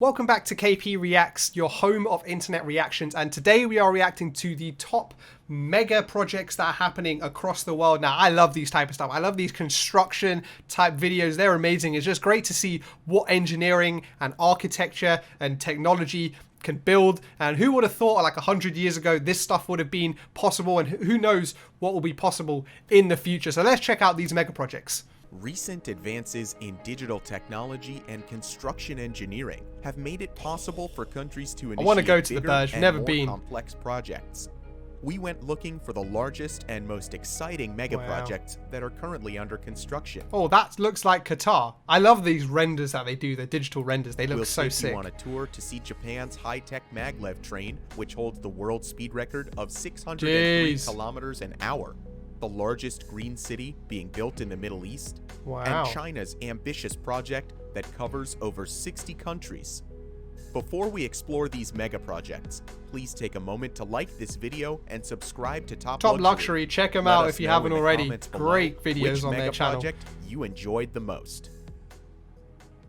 Welcome back to KPReacts, your home of internet reactions, and today we are reacting to the top mega projects that are happening across the world. Now, I love these type of stuff. I love these construction type videos. They're amazing. It's just great to see what engineering and architecture and technology can build, and who would have thought like 100 years ago this stuff would have been possible, and who knows what will be possible in the future. So let's check out these mega projects. Recent advances in digital technology and construction engineering have made it possible for countries to initiate I want to go to the bigger Burj, and never more been. complex projects. We went looking for the largest and most exciting mega projects that are currently under construction. Oh, that looks like Qatar. I love these renders that they do, the digital renders. They look We'll so take sick. you on a tour to see Japan's high-tech maglev train, which holds the world speed record of 603 Jeez. kilometers an hour. The largest green city being built in the Middle East, Wow. and China's ambitious project that covers over 60 countries. Before we explore these mega projects, please take a moment to like this video and subscribe to Top Luxury. Check them Let out us if you know haven't in the already. comments below Great videos which on their mega channel. project you enjoyed the most.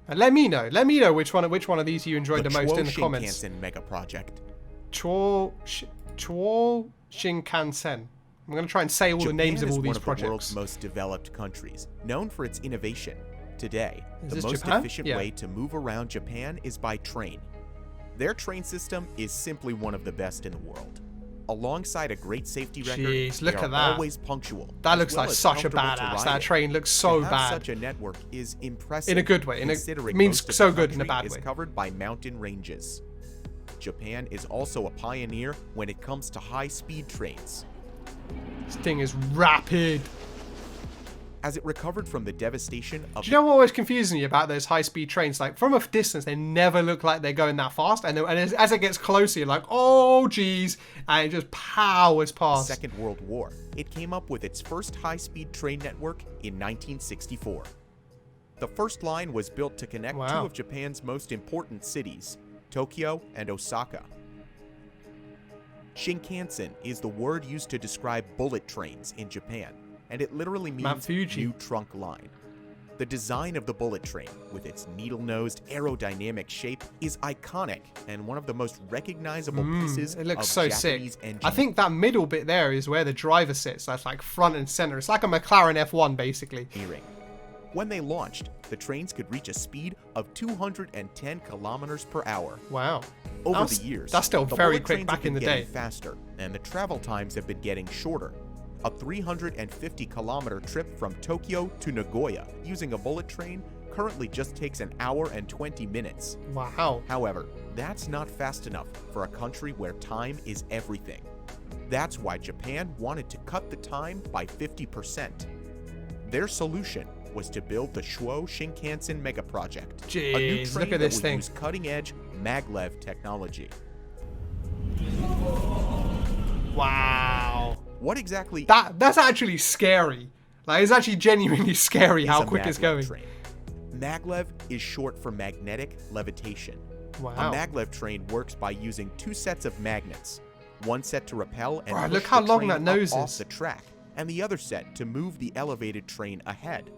And let me know which one of these you enjoyed the most in the comments. Shinkansen mega project. Chuo Shinkansen. I'm going to try and say all the names of all these Japan is one of the projects. world's most developed countries, known for its innovation. Today, Is the this most Japan? efficient Yeah. way to move around Japan is by train. Their train system is simply one of the best in the world. Alongside a great safety record, Jeez, look they at are that. always punctual. That as looks well like as such a comfortable to badass. ride That in. train looks so To have bad. such a network is impressive. In a good way. Considering It means most of so the good in a country bad is way. covered by mountain ranges. Japan is also a pioneer when it comes to high-speed trains. This thing is rapid. As it recovered from the devastation of Do you know what always confuses me about those high-speed trains? Like, from a distance, they never look like they're going that fast. And as it gets closer, you're like, oh, geez. And it just powers the past. Second World War, it came up with its first high-speed train network in 1964. The first line was built to connect two Wow. of Japan's most important cities, Tokyo and Osaka. Shinkansen is the word used to describe bullet trains in Japan, and it literally Mount means Fuji. new trunk line. The design of the bullet train, with its needle-nosed aerodynamic shape, is iconic and one of the most recognizable pieces It looks of so Japanese sick. engineering. I think that middle bit there is where the driver sits. That's like front and center. It's like a McLaren F1, basically. When they launched, the trains could reach a speed of 210 kilometers per hour. Wow. Over the years, that's still the very bullet quick trains back have been in the getting day. faster, and the travel times have been getting shorter. A 350-kilometer trip from Tokyo to Nagoya using a bullet train currently just takes an hour and 20 minutes. Wow. However, that's not fast enough for a country where time is everything. That's why Japan wanted to cut the time by 50%. Their solution was to build the Chuo Shinkansen mega project, a new Jeez, train look at that this will thing. use cutting-edge maglev technology. Wow. What exactly That's actually scary. Like, it's actually genuinely scary is how a quick it's maglev going. train? Maglev is short for magnetic levitation. Wow. A maglev train works by using two sets of magnets, one set to repel and Bro, push look how the long train that up nose off is. the track, and the other set to move the elevated train ahead.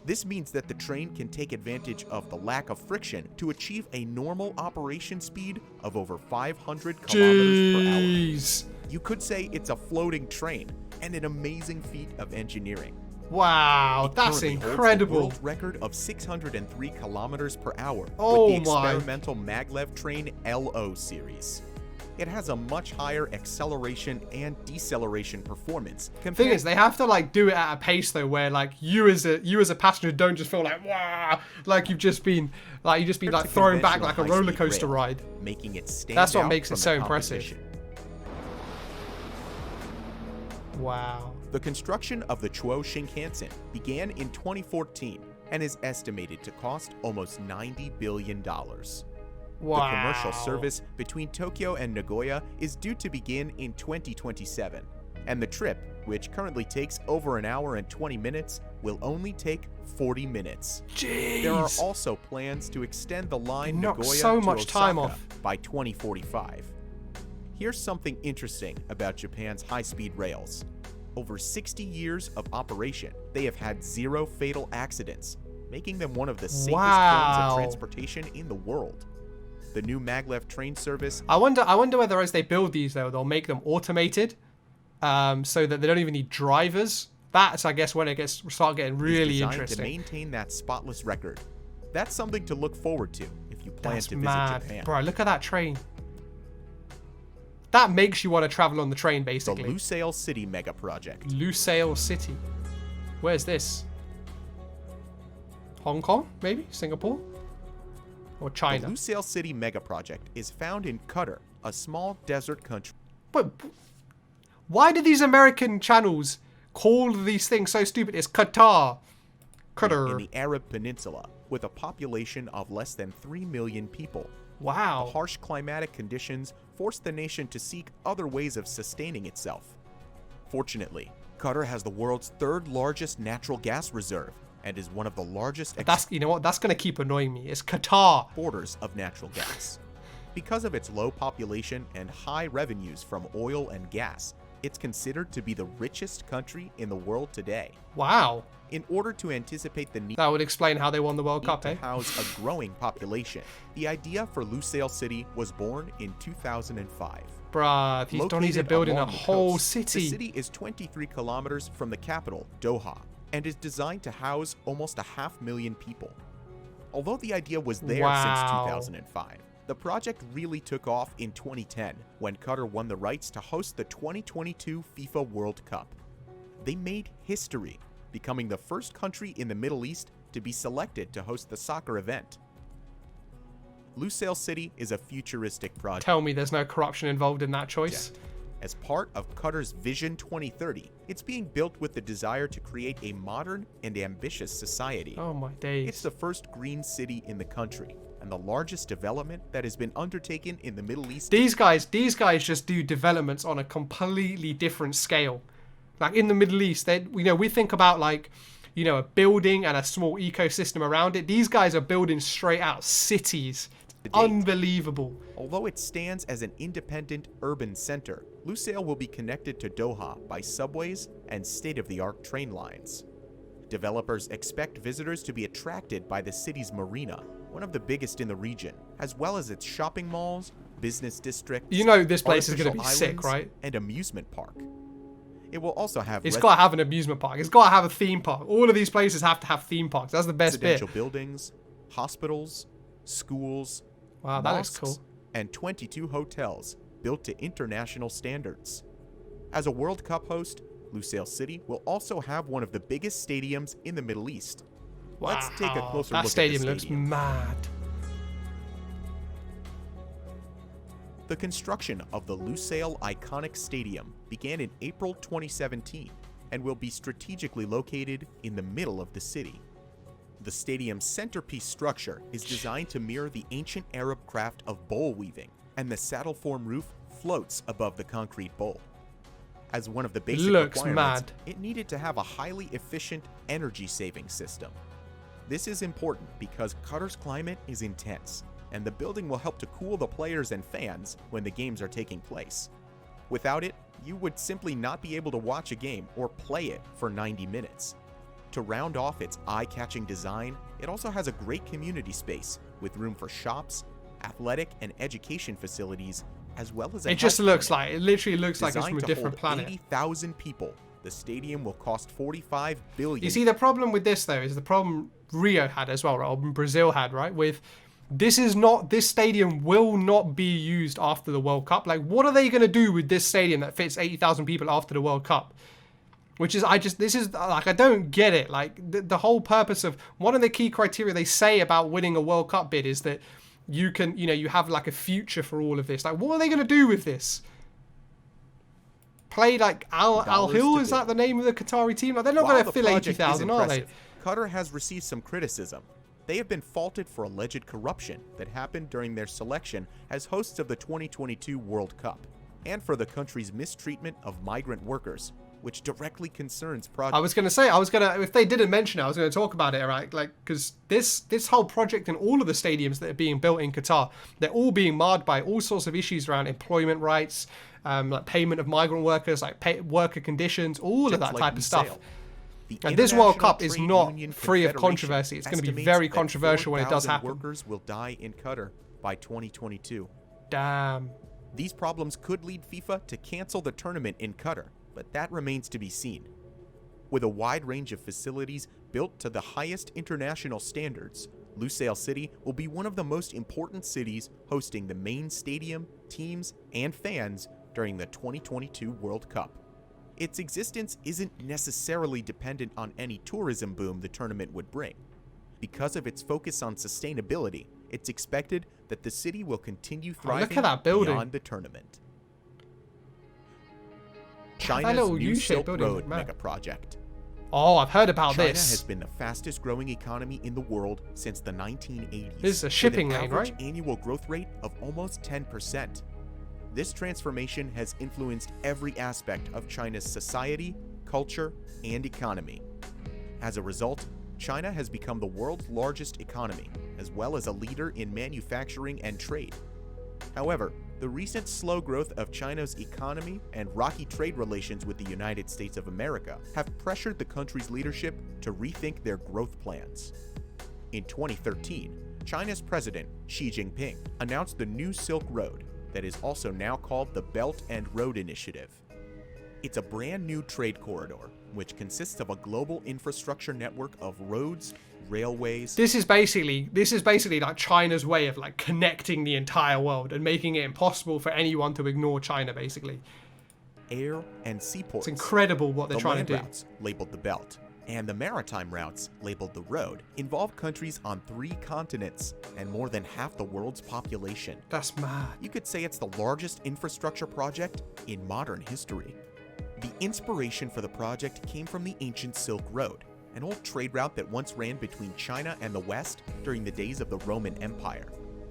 This means that the train can take advantage of the lack of friction to achieve a normal operation speed of over 500 kilometers per hour. Jeez. You could say it's a floating train, and an amazing feat of engineering. Wow, It that's currently holds the incredible. world record of 603 kilometers per hour Oh with the my. experimental maglev train LO series. It has a much higher acceleration and deceleration performance Thing compared is, they have to like do it at a pace though, where like you as a passenger don't just feel like wow, like you've just been like to thrown back conventional like a high-speed roller coaster rail, ride. making it stand That's what out makes it from so the impressive. competition. Wow. The construction of the Chuo Shinkansen began in 2014 and is estimated to cost almost $90 billion. Wow. The commercial service between Tokyo and Nagoya is due to begin in 2027, and the trip, which currently takes over an hour and 20 minutes, will only take 40 minutes. Jeez. There are also plans to extend the line Knock Nagoya so to much time Osaka off. by 2045. Here's something interesting about Japan's high-speed rails. Over 60 years of operation, they have had zero fatal accidents, making them one of the safest forms Wow. of transportation in the world. The new maglev train service. I wonder whether as they build these though, they'll make them automated, so that they don't even need drivers. That's, I guess, when it start getting really interesting. To maintain that spotless record. That's something to look forward to if you plan to mad. visit Japan. Bro, look at that train. That makes you want to travel on the train, basically. The Lusail City mega project. Lusail City. Where's this? Hong Kong, maybe? Singapore? Or China? The Lusail City mega project is found in Qatar, a small desert country. But why do these American channels call these things so stupid? It's Qatar. In the Arab Peninsula, with a population of less than 3 million people. Wow. The harsh climatic conditions forced the nation to seek other ways of sustaining itself. Fortunately, Qatar has the world's third largest natural gas reserve and is one of the largest you know what? That's going to keep annoying me. It's Qatar. Exporters of natural gas. Because of its low population and high revenues from oil and gas, it's considered to be the richest country in the world today. Wow. In order to anticipate the need that would explain how they won the World Cup, to house a growing population, the idea for Lusail City was born in 2005. Bruh, these Donnies are building a whole city. The city is 23 kilometers from the capital, Doha, and is designed to house almost 500,000 people. Although the idea was there since 2005, the project really took off in 2010 when Qatar won the rights to host the 2022 FIFA World Cup. They made history, becoming the first country in the Middle East to be selected to host the soccer event. Lusail City is a futuristic project. Tell me there's no corruption involved in that choice. As part of Qatar's Vision 2030, it's being built with the desire to create a modern and ambitious society. Oh my days. It's the first green city in the country and the largest development that has been undertaken in the Middle East. These guys just do developments on a completely different scale. Like in the Middle East, we think about a building and a small ecosystem around it. These guys are building straight out cities. Unbelievable. Although it stands as an independent urban center, Lusail will be connected to Doha by subways and state-of-the-art train lines. Developers expect visitors to be attracted by the city's marina, one of the biggest in the region, as well as its shopping malls, business districts. You know this place is going to be sick, right? And amusement park. It will also have... It's got to have an amusement park. It's got to have a theme park. All of these places have to have theme parks. That's the best bit. Residential buildings, hospitals, schools, wow, that looks cool. And 22 hotels built to international standards. As a World Cup host, Lusail City will also have one of the biggest stadiums in the Middle East. Wow, let's take a closer look at the stadium. That stadium looks mad. The construction of the Lusail Iconic Stadium began in April 2017 and will be strategically located in the middle of the city. The stadium's centerpiece structure is designed to mirror the ancient Arab craft of bowl weaving, and the saddle-form roof floats above the concrete bowl. As one of the basic requirements, it needed to have a highly efficient energy-saving system. This is important because Qatar's climate is intense, and the building will help to cool the players and fans when the games are taking place. Without it, you would simply not be able to watch a game or play it for 90 minutes. To round off its eye-catching design, it also has a great community space with room for shops, athletic and education facilities, as well as a it literally looks like it's from a different planet. 80,000 people. The stadium will cost $45 billion. You see, the problem with this though is the problem Rio had as well, right? Or Brazil had, right? With this stadium will not be used after the World Cup. Like, what are they going to do with this stadium that fits 80,000 people after the World Cup? Which is, I don't get it. Like, the whole purpose of, one of the key criteria they say about winning a World Cup bid is that you can, you have like a future for all of this. Like, what are they going to do with this? Play like Al Hill, is that the name of the Qatari team? Like, they're not going to fill 80,000, are they? Qatar has received some criticism. They have been faulted for alleged corruption that happened during their selection as hosts of the 2022 World Cup, and for the country's mistreatment of migrant workers, which directly concerns projects. If they didn't mention it, I was going to talk about it, right? Like, because this whole project and all of the stadiums that are being built in Qatar, they're all being marred by all sorts of issues around employment rights, like payment of migrant workers, like worker conditions, all of that type of stuff. And this World Cup is not free of controversy. It's going to be very controversial when it does happen. Workers will die in Qatar by 2022. Damn. These problems could lead FIFA to cancel the tournament in Qatar, but that remains to be seen. With a wide range of facilities built to the highest international standards, Lusail City will be one of the most important cities hosting the main stadium, teams, and fans during the 2022 World Cup. Its existence isn't necessarily dependent on any tourism boom the tournament would bring. Because of its focus on sustainability, it's expected that the city will continue thriving look at that building. beyond the tournament. China's new Silk Road Megaproject. Oh, I've heard about China this. has been the fastest growing economy in the world since the 1980s. This is a shipping lane, with an average right? annual growth rate of almost 10%. This transformation has influenced every aspect of China's society, culture, and economy. As a result, China has become the world's largest economy, as well as a leader in manufacturing and trade. However, the recent slow growth of China's economy and rocky trade relations with the United States of America have pressured the country's leadership to rethink their growth plans. In 2013, China's president, Xi Jinping, announced the new Silk Road, that is also now called the Belt and Road Initiative. It's a brand new trade corridor, which consists of a global infrastructure network of roads, railways. This is basically like China's way of like connecting the entire world and making it impossible for anyone to ignore China, basically. Air and seaports. It's incredible what they're trying to do. Routes, labeled the Belt, and the maritime routes, labeled the Road, involve countries on 3 continents and more than half the world's population. That's mad. You could say it's the largest infrastructure project in modern history. The inspiration for the project came from the ancient Silk Road, an old trade route that once ran between China and the West during the days of the Roman Empire.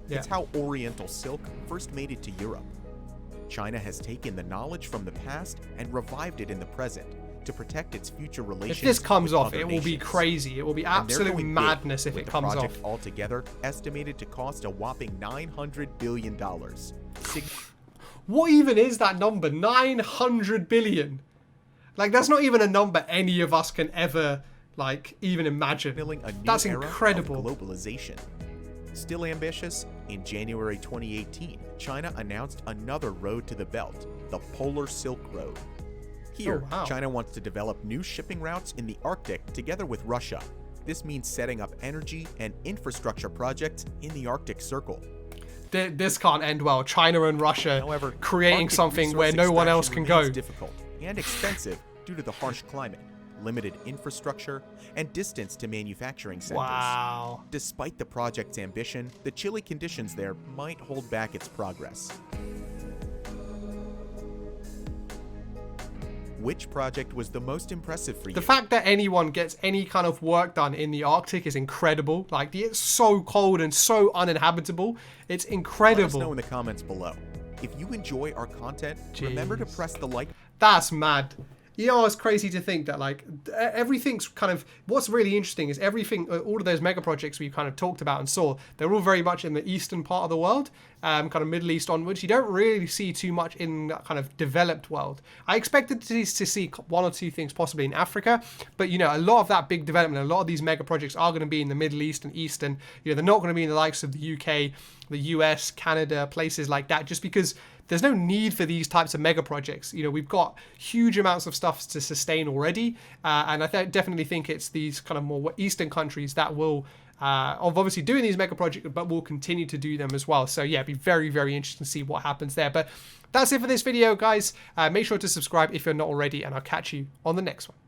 Yeah. It's how Oriental silk first made it to Europe. China has taken the knowledge from the past and revived it in the present to protect its future relations. If this comes with off, other it will be nations. crazy. It will be And they're absolute going madness big, if with it the comes project off. altogether estimated to cost a whopping $900 billion. What even is that number? 900 billion. Like, that's not even a number any of us can ever, like, even imagine. A new That's era incredible. of globalization. Still ambitious, in January 2018, China announced another road to the belt, the Polar Silk Road. Here, Oh, wow. China wants to develop new shipping routes in the Arctic together with Russia. This means setting up energy and infrastructure projects in the Arctic Circle. This can't end well. China and Russia However, creating Arctic something where resource no one else extraction can go. remains difficult and expensive due to the harsh climate, limited infrastructure, and distance to manufacturing centers. Wow. Despite the project's ambition, the chilly conditions there might hold back its progress. Which project was the most impressive for you? The fact that anyone gets any kind of work done in the Arctic is incredible. Like, it's so cold and so uninhabitable. It's Let us incredible. know in the comments below. If you enjoy our content, remember to Jeez. press the like. That's mad. You know, it's crazy to think that, like, everything's kind of, what's really interesting is everything, all of those mega projects we kind of talked about and saw, they're all very much in the eastern part of the world, kind of Middle East onwards. You don't really see too much in that kind of developed world. I expected to see 1 or 2 things possibly in Africa, but, you know, a lot of that big development, a lot of these mega projects are going to be in the Middle East and Eastern. You know, they're not going to be in the likes of the UK, the US, Canada, places like that, just because there's no need for these types of mega projects. You know, we've got huge amounts of stuff to sustain already, and I definitely think it's these kind of more Eastern countries that will, obviously doing these mega projects, but will continue to do them as well. So yeah, it'd be very, very interesting to see what happens there. But that's it for this video, guys. Make sure to subscribe if you're not already, and I'll catch you on the next one.